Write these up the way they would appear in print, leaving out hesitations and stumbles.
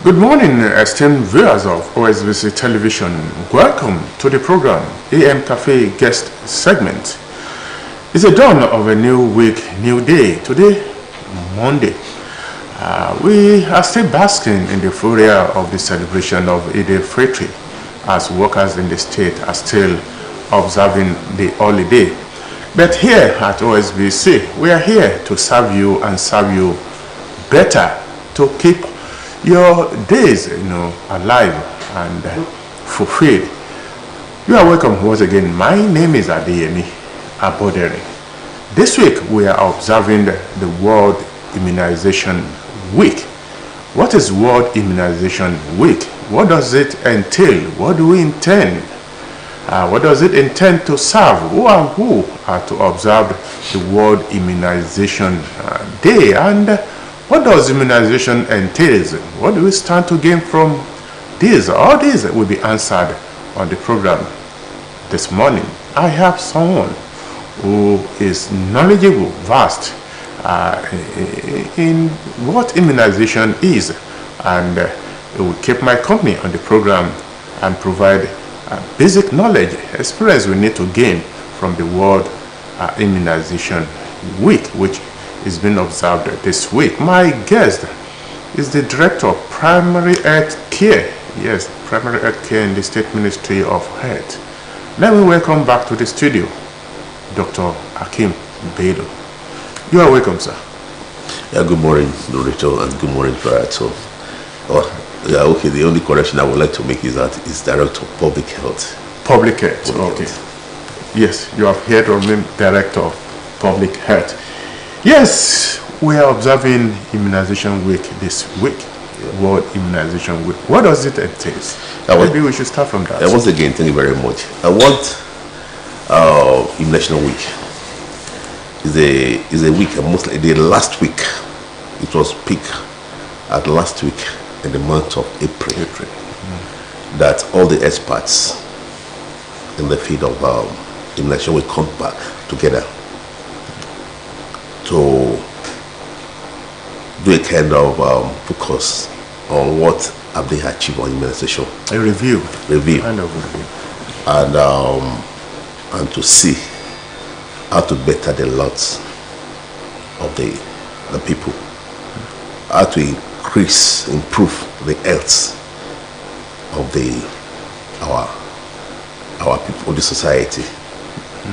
Good morning, esteemed viewers of Osbc television. Welcome to the program AM Cafe guest segment. It's a dawn of a new week, new day. Today, Monday. We are still basking in the euphoria of the celebration of Eid al-Fitr as workers in the state are still observing the holiday. But here at Osbc, we are here to serve you and serve you better, to keep your days, alive and fulfilled. You are welcome once again. My name is Adeyemi Abodere. This week we are observing the World Immunization Week. What is World Immunization Week? What does it entail? What do we intend? What does it intend to serve? Who are to observe the World Immunization Day? And what does immunization entail? What do we stand to gain from this? All these will be answered on the program this morning. I have someone who is knowledgeable, vast in what immunization is, and it will keep my company on the program and provide basic knowledge, experience we need to gain from the World Immunization Week, which is being observed this week. My guest is the Director of Primary Health Care. Yes, Primary Health Care in the State Ministry of Health. Let me welcome back to the studio, Dr. Hakeem Bello. You are welcome, sir. Yeah, good morning, Dorito, and good morning, Prato. Okay, the only correction I would like to make is that it's Director of Public Health. Public Health, okay. Yes, you have heard of me, Director of Public Health. Yes, we are observing Immunization Week this week, World Immunization Week. What does it entail? Maybe we should start from that. Once again, thank you very much. Immunization Week is a week, mostly the last week. It was peak at last week in the month of April. That all the experts in the field of immunization will come back together to do a kind of focus on what have they achieved on immunization. A review. Kind of review. And to see how to better the lots of the people. How to improve the health of our people, of the society.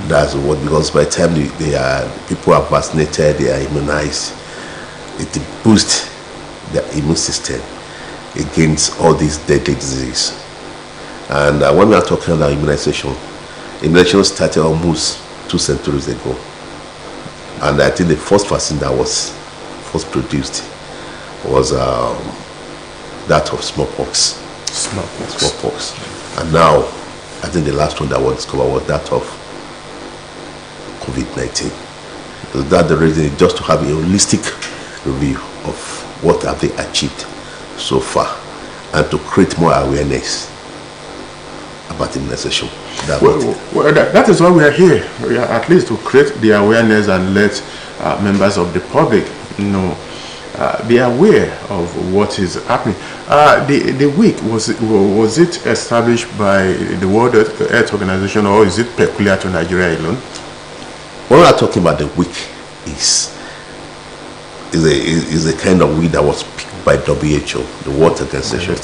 That's what, because by the time people are vaccinated, they are immunized, it boosts their immune system against all these deadly diseases. And when we are talking about immunization started almost 2 centuries ago. And I think the first vaccine that was first produced was that of smallpox. And now, I think the last one that was discovered was that of COVID-19. So that's the reason, just to have a holistic review of what have they achieved so far and to create more awareness about immunization. That is why we are here. We are at least to create the awareness and let members of the public be aware of what is happening. The week, was it established by the World Health Organization, or is it peculiar to Nigeria alone? When we are talking about the week, is a kind of week that was picked by WHO, the World Organization.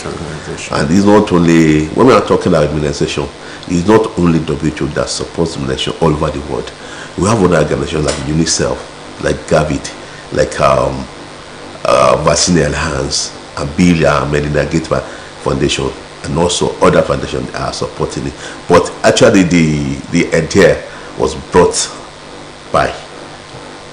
And it's not only, when we are talking about immunization, it's not only WHO that supports immunization all over the world. We have other organizations like UNICEF, like Gavid, like Vaccine Alliance, and Bill and Melinda Gates Foundation, and also other foundations are supporting it. But actually, the idea was brought by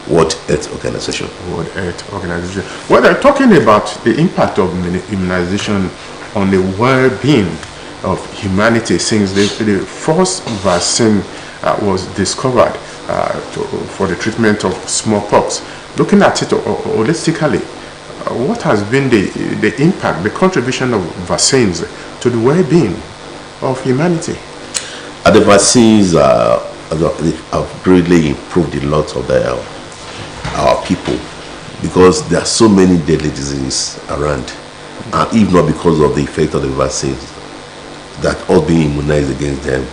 World Health Organization. World Health Organization. Well, they're talking about the impact of immunization on the well-being of humanity since the first vaccine was discovered for the treatment of smallpox. Looking at it holistically, what has been the impact, the contribution of vaccines to the well-being of humanity? The vaccines have greatly improved the lot of our people, because there are so many deadly diseases around and if not because of the effect of the vaccines, that us being immunized against them,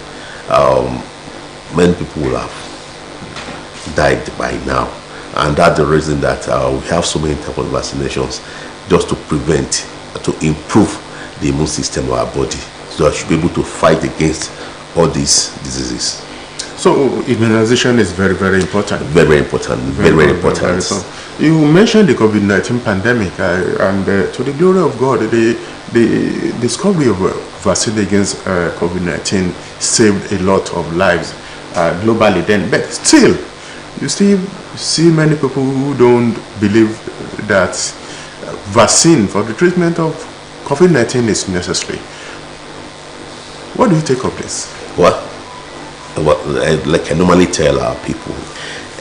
many people will have died by now. And that's the reason that we have so many types of vaccinations, just to prevent, to improve the immune system of our body, so that we should be able to fight against all these diseases. So immunization is very, very important. Very important. Very important. You mentioned the COVID-19 pandemic, and to the glory of God, the discovery of a vaccine against COVID-19 saved a lot of lives globally then. But still, you still see many people who don't believe that vaccine for the treatment of COVID-19 is necessary. What do you take of this? Well, like I normally tell our people,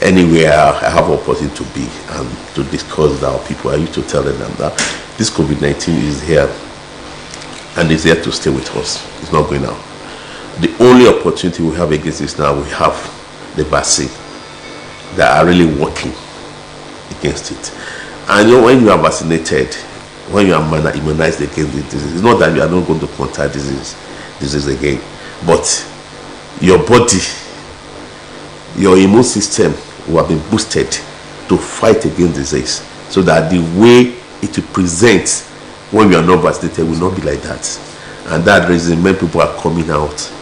anywhere I have opportunity to be and to discuss with our people, I used to tell them that this COVID-19 is here and is here to stay with us. It's not going out. The only opportunity we have against this now, we have the vaccine that are really working against it. And you know, when you are vaccinated, when you are immunized against the disease, it's not that you are not going to contract disease again, but your body, your immune system will have been boosted to fight against disease, so that the way it will present when you are not vaccinated will not be like that. And that reason many people are coming out.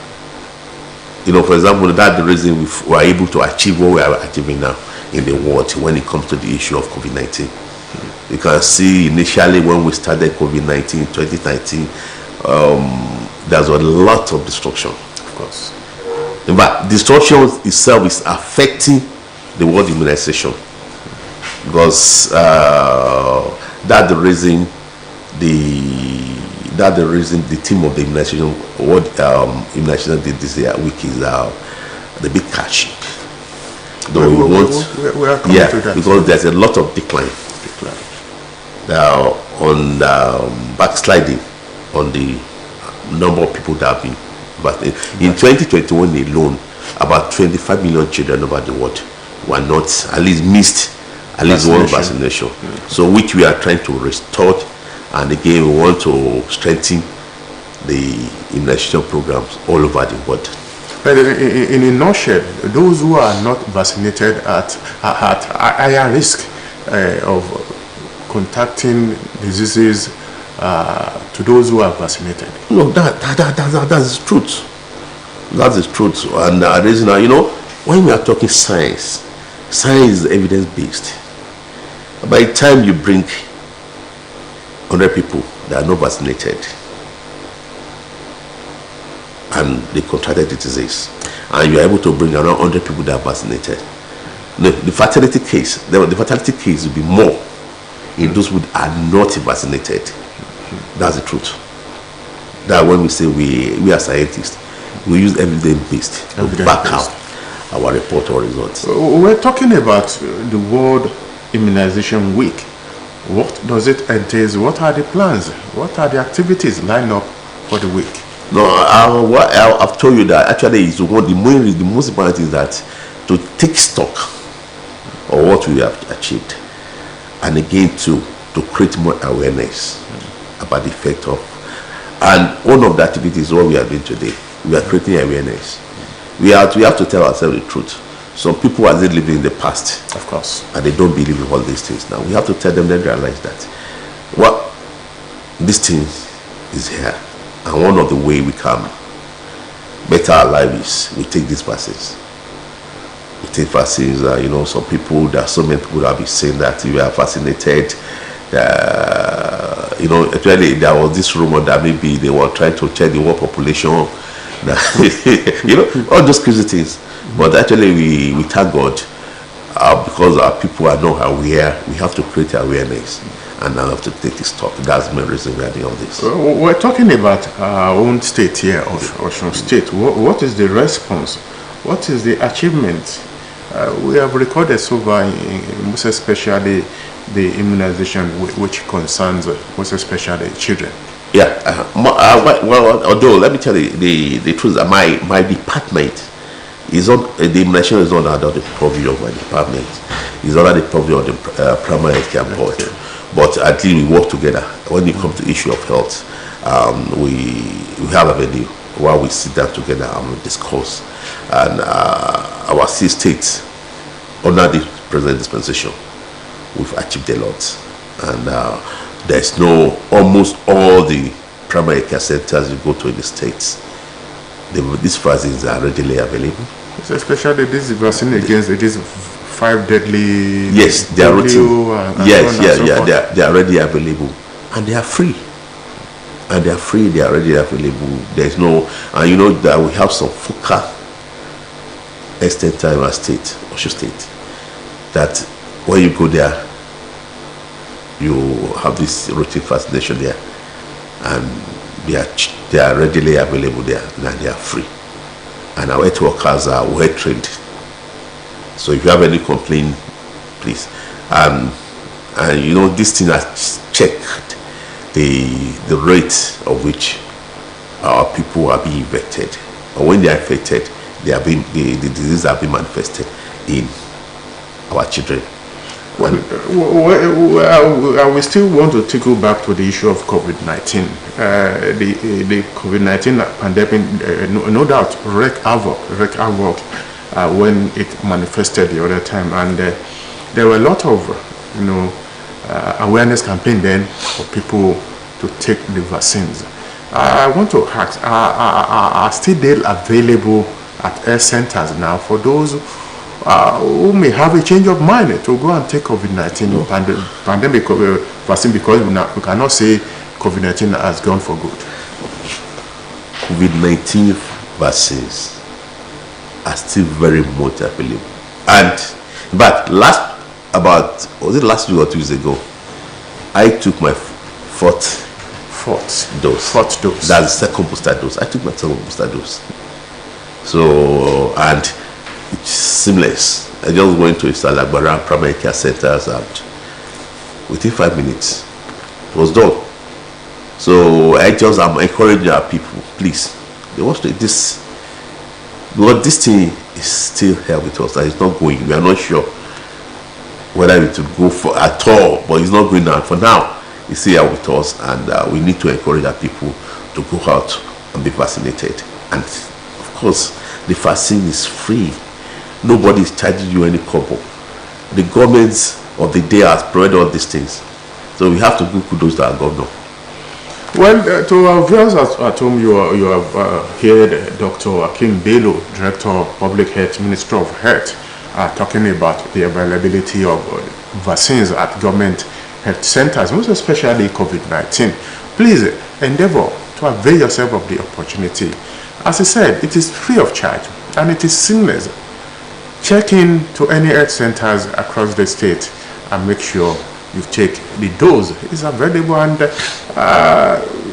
You know, for example, that's the reason we are able to achieve what we are achieving now in the world when it comes to the issue of COVID-19. You can see initially when we started COVID-19 in 2019, there's a lot of destruction. Of course. But destruction itself is affecting the world immunization, because that's the reason the team of the immunization, what immunization did this week is the big catch. We are coming to that. Because there's a lot of decline. On backsliding on the number of people that have been vaccinated. In 2021 alone, about 25 million children over the world were not, at least missed at least one vaccination. So which we are trying to restore, and again we want to strengthen the immunization programs all over the world. But in a nutshell, those who are not vaccinated at higher risk of contacting diseases to those who are vaccinated. No, that's the truth. That's the truth. And the reason, you know, when we are talking science is evidence-based. By the time you bring 100 people that are not vaccinated and they contracted the disease, and you are able to bring around 100 people that are vaccinated, the fatality case will be more in those who are not vaccinated. That's the truth. That when we say we are scientists, we use evidence-based to back up our report or results. We're talking about the World Immunization Week. What does it entail? What are the plans? What are the activities lined up for the week? No, I've told you that actually is the most important is that to take stock of what we have achieved, and again to create more awareness about the effect of, and one of the activities is what we are doing today. We are creating awareness. We have to tell ourselves the truth. Some people are living in the past, of course, and they don't believe in all these things. Now we have to tell them, then realize that this thing is here, and one of the way we can better our lives is we take these vaccines. We take vaccines. You know, some people, there are so many people that have been saying that we are vaccinated. You know, actually there was this rumor that maybe they were trying to check the world population. You know, all those crazy things. But actually we thank God because our people are not aware. We have to create awareness, and now have to take this talk. That's the main reason we are doing all this. We're talking about our own state here, Osun State. What is the response? What is the achievement? We have recorded so far, most especially the immunization, which concerns most especially children. Yeah. Well, although let me tell you the truth, my department is not, the immunization is not under the purview of my department. It's under the purview of the primary health care board. But at least we work together. When it comes to issue of health, we have a venue where we sit down together and we discuss. And our six states, under the present dispensation, we've achieved a lot. And there's almost all the primary care centers you go to in the states, these vaccines are readily available. Especially this vaccine against these 5 deadly. Yes, they are routine. They are already available, and they are free. And they are free. They are already available. There's no, and you know that we have some focal extent in our state, Osho State, that when you go there, you have this routine vaccination there, and they are readily available there, and they are free. And our health workers are well trained. So if you have any complaint, please. And you know, this thing has checked the rate of which our people are being infected. Or when they are infected, the disease are being manifested in our children. We still want to take you back to the issue of COVID-19. The COVID-19 pandemic, no doubt, wreaked havoc when it manifested the other time, and there were a lot of awareness campaign then for people to take the vaccines. I want to ask, are still they available at health centers now for those who may have a change of mind to go and take COVID-19 pandemic vaccine, because we cannot say COVID-19 has gone for good? COVID-19 vaccines are still very much available. But last week or 2 weeks ago, I took my fourth dose. That's the second booster dose. I took my second booster dose. So, and it's seamless. I just went to Salagbara primary care centers, and within 5 minutes it was done. So I just am encouraging our people, please, they want to this, because this thing is still here with us, and it's not going. We are not sure whether it will go for at all, but it's not going down for now. It's here with us, and we need to encourage our people to go out and be vaccinated. And of course, the vaccine is free. Nobody is charging you any kobo. The governments of the day has provided all these things, so we have to give kudos to our governor. Well, to our viewers at home, you have heard Dr. Akin Bello, Director of Public Health, Minister of Health, talking about the availability of vaccines at government health centers, most especially COVID-19. Please endeavor to avail yourself of the opportunity. As I said, it is free of charge and it is seamless. Check in to any health centers across the state and make sure you take the dose. It's available, and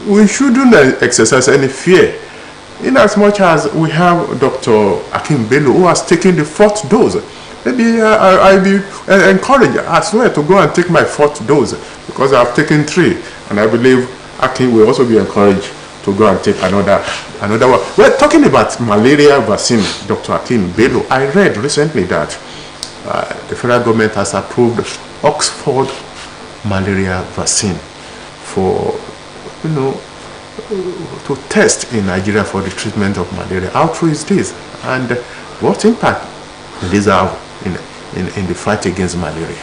we shouldn't exercise any fear, in as much as we have Dr. Akin Bello who has taken the 4th dose. Maybe I'll be encouraged as well to go and take my 4th dose, because I've taken 3, and I believe Akin will also be encouraged to go and take another one. Well, talking about malaria vaccine, Dr. Akin Bello, I read recently that the federal government has approved Oxford malaria vaccine for, to test in Nigeria for the treatment of malaria. How true is this, and what impact will this have in the fight against malaria?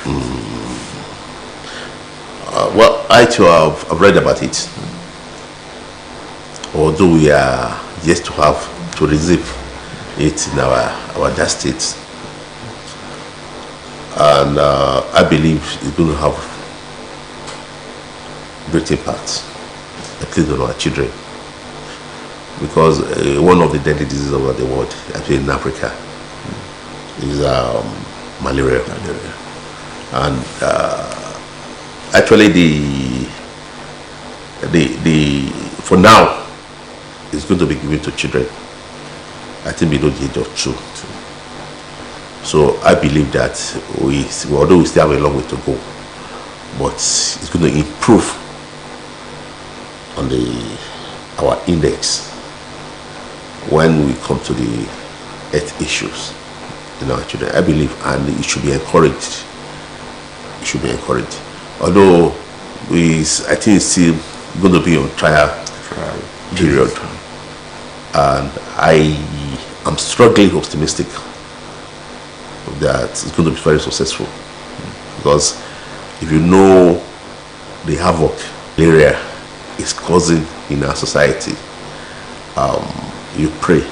Well, I too have read about it, although we are yet to have to receive it in our states, and I believe it's going to have great impact, at least on our children, because one of the deadly diseases over the world, actually in Africa, is malaria. And actually the for now it's going to be given to children, I think, below the age of 2. So I believe that although we still have a long way to go, but it's going to improve on our index when we come to the health issues in our children, I believe, and it should be encouraged. It should be encouraged. Although I think it's still going to be on trial period, and I am struggling optimistic that it's going to be very successful, because if you know the havoc malaria is causing in our society, you pray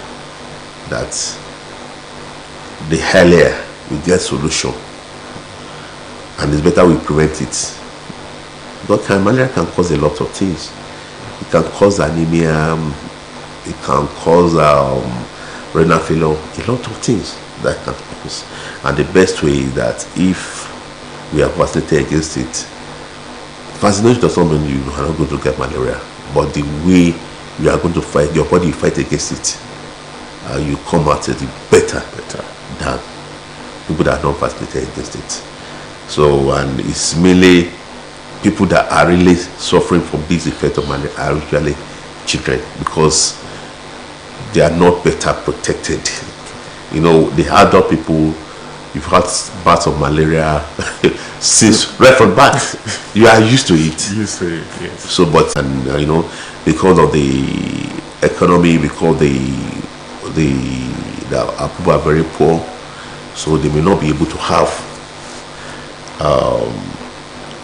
that the earlier we get solution, and it's better we prevent it. But malaria can cause a lot of things. It can cause anemia, it can cause renal failure, a lot of things that can cause. And the best way is that if we are vaccinated against it, vaccination does not mean you are not going to get malaria, but the way you are going to fight, your body fight against it, you come out as better than people that are not vaccinated against it. So, and it's mainly people that are really suffering from this effect of malaria are usually children, because they are not better protected. You know, the adult people, you've had bouts of malaria since right from birth. You are used to it. Used to it, yes. So, but you know, because of the economy, because our people are very poor, so they may not be able to have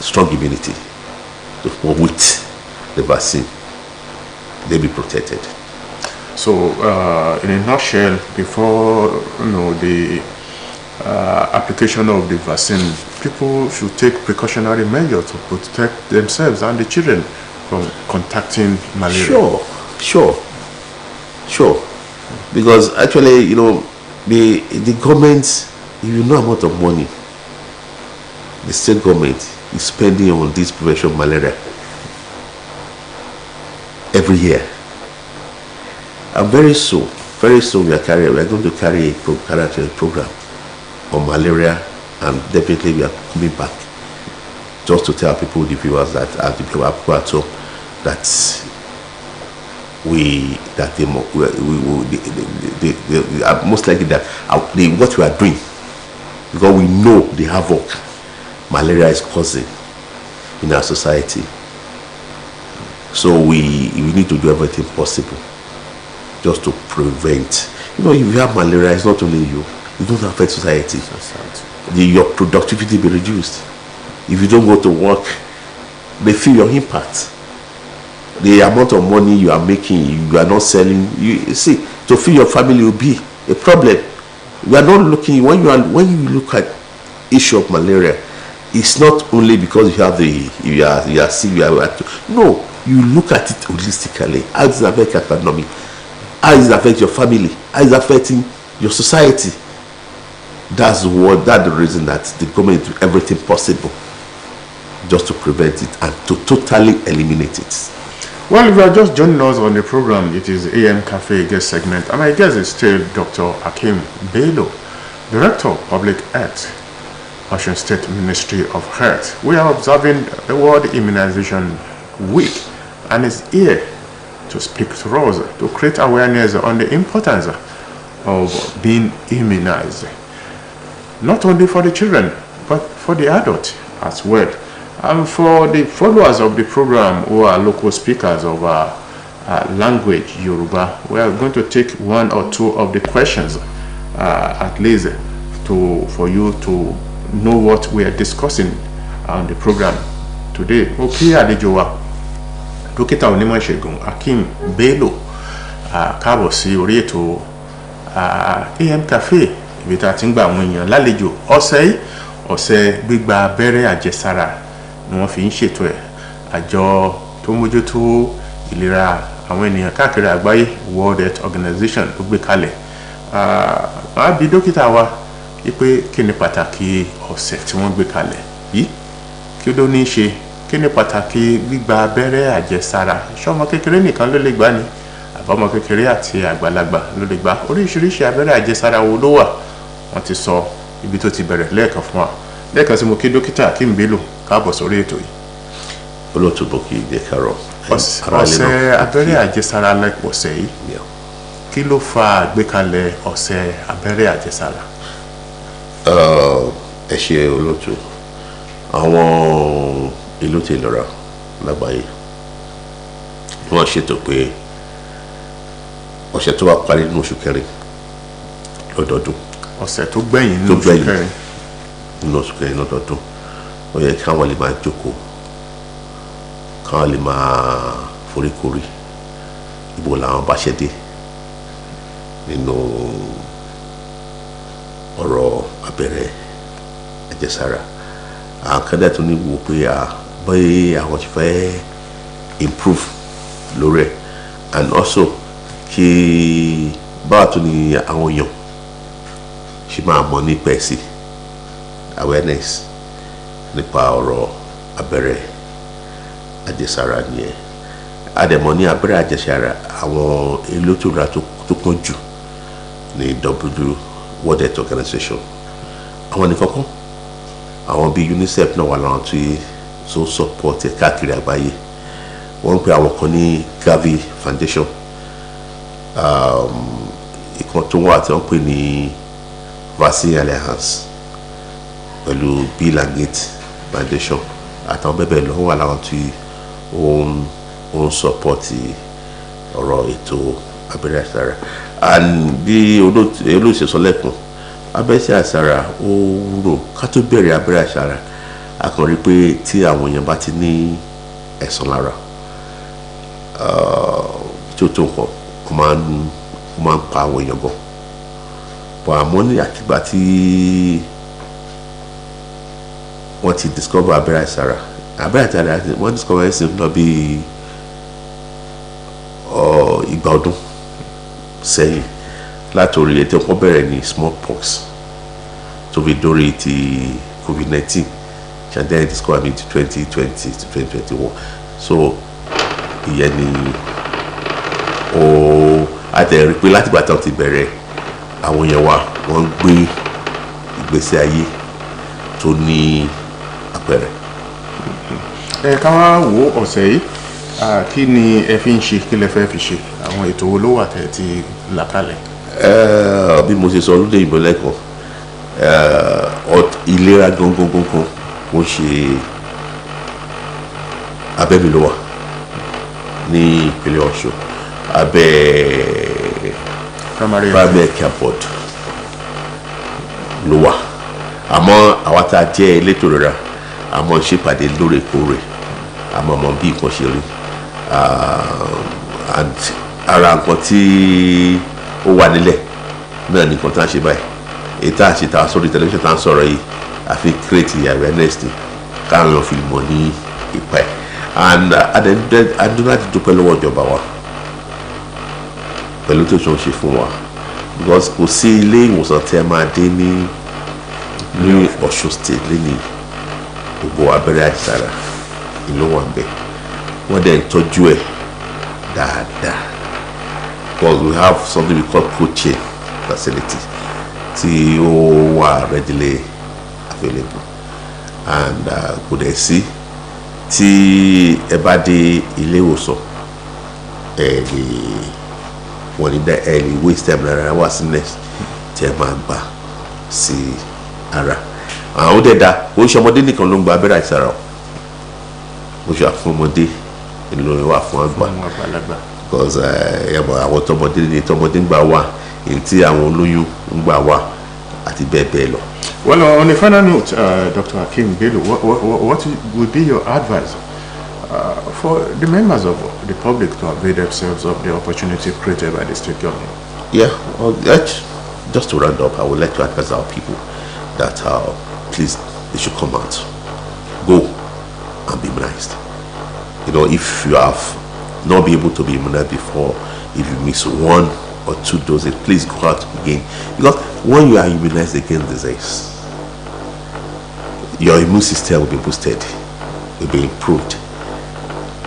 strong immunity with the vaccine. They'll be protected. So, in a nutshell, before the application of the vaccine, people should take precautionary measures to protect themselves and the children from contacting malaria. Sure. Because actually, the government, you know, amount of money the state government is spending on this prevention of malaria every year. And very soon we are going to carry a program on malaria, and definitely we are coming back just to tell people, the viewers, that as the people at home, that we are most likely that what we are doing, because we know the havoc malaria is causing in our society. So we need to do everything possible just to prevent. If you have malaria, it's not only you. It don't affect society. Your productivity be reduced. If you don't go to work, they feel your impact. The amount of money you are making, you are not selling. You see, to feed your family will be a problem. We are not looking, when you look at issue of malaria, it's not only because you are sick, no, you look at it holistically. How does it affect your economy? How does it affect your family? How is it affecting your society? That's the reason that the government do everything possible just to prevent it and to totally eliminate it. Well, if you are just joining us on the program, it is AM Cafe guest segment, and my guest is still Dr. Hakeem Bello, Director of Public Health, Osun State Ministry of Health. We are observing the World Immunization Week, and is here to speak to us, to create awareness on the importance of being immunized, not only for the children, but for the adults as well. And for the followers of the program who are local speakers of our language, Yoruba, we are going to take one or two of the questions at least for you to know what we are discussing on the program today. Okay, Adejowa, Dókítà onímọ̀ ìṣègùn Hakeem Bello, káàbọ̀ sí orí ètò AM Cafe, ibi tá ti ń gba àwọn èèyàn lálejò. Ọ̀sẹ̀ gbígba abẹ́rẹ́ àjẹsára ni wọ́n fi ń ṣètò ẹ̀. Àjọ tó mójútó ìlera àwọn ènìyàn káàkiri àgbáyé, World Health Organization, ló gbé kalẹ̀. Màá bi dókítà wa wípé kí ni pàtàkì ọ̀sẹ̀ tí wọ́n gbé kalẹ̀ yìí, kí ló ní í ṣe, kí ni pàtàkì gbígba abẹ́rẹ́ àjẹsára? Ṣọmọ kékeré nìkan ló lè gbà ni, àbọ̀mọ kékeré àti àgbàlagbà ló lè gbà? Oríṣiríṣi abẹ́rẹ́ àjẹsára wo ló wà? Wọ́n ti sọ ibi tó ti bẹ̀rẹ̀ lẹ́ẹ̀kan fún wa. Lẹ́ẹ̀kan sí mo kí dókítà Hakeem Bello káàbọ̀ sórí ètò yìí. Olóòtú bókì ìdè kárọ̀. Ọ̀sẹ̀ abẹ́rẹ́ àjẹsára lẹ́pọ̀sẹ̀ yìí, kí ló fa àgbékalẹ̀ ọ̀sẹ̀ abẹ́rẹ́ àjẹsára? Ẹ ṣé olóòtú. Àwọn elétò ìlera lágbàáyé. Wọ́n ṣètò pé ọ̀sẹ̀ tó wà parí nínú oṣù kẹrin lọ́dọọdún. Ọ̀sẹ̀ tó gbẹ̀yìn nínú oṣù kẹrin. Nínú oṣù kẹrin lọ́dọọdún. Ó yẹ káwọn lè máa jókòó, káwọn lè máa foríkorí ibo làwọn bá ṣe dé nínú ọ̀rọ̀ abẹ́rẹ́ àjẹsára. Àwọn kan dẹ̀ tún ní wò pé bóyá àwọn ti fẹ́ improve lórí ẹ̀, and also kí báwa tún ní àwọn èèyàn ṣe máa mọ̀ nípa ẹ̀sìn, awareness nípa ọ̀rọ̀ abẹ́rẹ́ àjẹsára nìyẹn. Àdẹ̀mọ̀ ní abẹ́rẹ́ àjẹsára àwọn elétò ìlera tó kún jù ní World Health Organization. Àwọn nìkan kan, àwọn bíi UNICEF náà wà láwọn tí so support ẹ̀ káàkiri àgbáyé. Wọ́n ń pè àwọn kan ní Gavi Foundation, ìkan tó wà tí wọ́n pè ní Vaccine Alliance pẹ̀lú Bill and Gates Foundation àtàwọn bẹ́ẹ̀ bẹ́ẹ̀ lọ wà láwọn tí ó ń support ọ̀rọ̀ ètò abẹ́rẹ́ àjẹsára. And bí olóòṣè sọ lẹ́kùn, abẹ́rẹ́ àjẹsára ó wúlò. Ká tó bẹ̀rẹ̀ abẹ́rẹ́ àjẹsára, a kàn rí pé tí àwọn èèyàn bá ti ní ẹ̀sán lára tí ó tó nǹkan, ó máa ń pa àwọn èèyàn gan. Bọ̀ àmọ́ ní àtìgbà tí wọ́n ti discover abẹ́rẹ́ àjẹsára wọ́n discover ẹ̀sìn lọ bí ìgbà ọdún sẹ́yìn, látòrí ètò ọkọ̀ bẹ̀rẹ̀ ní smallpox tó fi dórí ti COVID-19, and then discover mi ti 2020 to 2021. So ìyẹn ni àtẹ̀rí pé látìgbà tí wọ́n ti bẹ̀rẹ̀, àwọn èèyàn wa wọ́n ń gbé ìgbésí ayé tó ní àpẹẹrẹ. Ká wá wo ọ̀sẹ̀ yìí, kí ni ẹ fi ń ṣe, kí lẹ fẹ́ fi ṣe, àwọn ètò wo ló wà tẹ́ ti là kalẹ̀? Bí mo ṣe sọ lóde ìbò lẹ́kọ̀ọ́, ìlera gangan ó ṣe abẹ́mi ló wà ní ìpínlẹ̀ Ọ̀ṣun, abẹ́ primary care board ló wà. Àmọ́ àwa tá a jẹ́ elétò ìlera, àmọ́ ṣèpàdé lóòrèkóòrè, àmọ́ mọ̀ bí nǹkan ṣe rí. And ara nǹkan tí ó wà nílẹ̀ náà nìkan tá a ṣe báyìí. Èyí tá a ṣe tá a sórí tẹlifíṣàn tá a sọ̀rọ̀ yìí, a fi create awareness ni káwọn èèyàn fi mọ̀ ní ipa ẹ̀. And adúlá ti dúpẹ́ lọ́wọ́ ìjọba wa pẹ̀lú tó ṣe fún wa, because kò sí ilé ìwòsàn tí a máa dé ní Ọ̀ṣun state lẹ́ni gbogbo abẹ́rẹ́ àjẹsára ìlú wà bẹ́ẹ̀. Wọ́n dẹ̀ ń tọ́jú ẹ̀ dáadáa, because we have something we call cold chain facility tí ó wà readily available, and kò dẹ̀ sí tí ẹ bá dé ilé ìwòsàn wọ́n ní dá waste time lára wá sí next tí ẹ máa gbà sí ara. Àwọn ó dẹ̀ da, ó ṣe ọmọdé nìkan ló ń gba abẹ́rẹ́ àjẹsára o, ó ṣe àfún ọmọdé ìlú wà fún àgbà, because àwọn tọmọdé ń gbà wá, èyí tí àwọn olóyún ń gbà wá àti bẹ́ẹ̀ bẹ́ẹ̀ lọ. Well, on a final note, Dr. Hakeem Bello, what would be your advice for the members of the public to avail themselves of the opportunity created by the state government? Yeah, well, just to round up, I would like to advise our people that please, they should come out, go and be immunized. You know, if you have not been able to be immunized before, if you miss 1 or 2 doses, please go out again, because when you are immunized against disease, your immune system will be boosted, will be improved,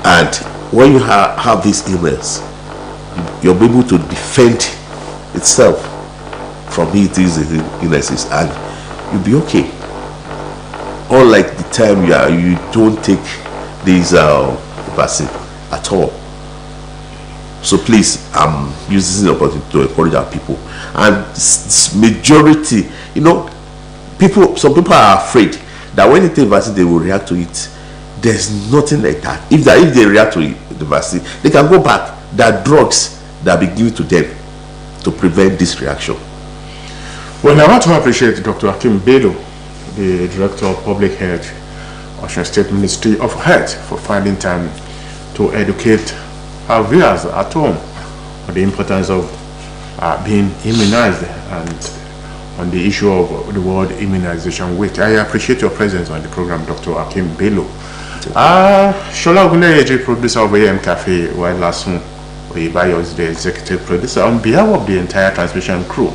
and when you have this illness, you'll be able to defend itself from these illnesses, and you'll be okay. Unlike the time you don't take this vaccine at all. So please, I'm using the opportunity to encourage our people. And majority, you know, some people are afraid that when they take vaccine, they will react to it There's nothing like that. If they react to the vaccine, they can go back. There are drugs that be given to them to prevent this reaction. Well, I want to appreciate Dr. Akim Bello, the Director of Public Health, Osun State Ministry of Health, for finding time to educate our viewers at home on the importance of being immunized and on the issue of the World Immunization Week. I appreciate your presence on the program, Dr. Akim Bello. Shola Ogunleyeji, producer of AM Cafe, while Lasun Oyebayo is the executive producer. On behalf of the entire transmission crew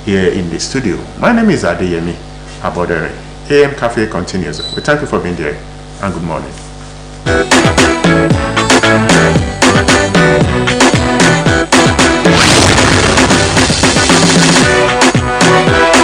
here in the studio, my name is Adeyemi Abodere. AM Cafe continues. We thank you for being there and good morning.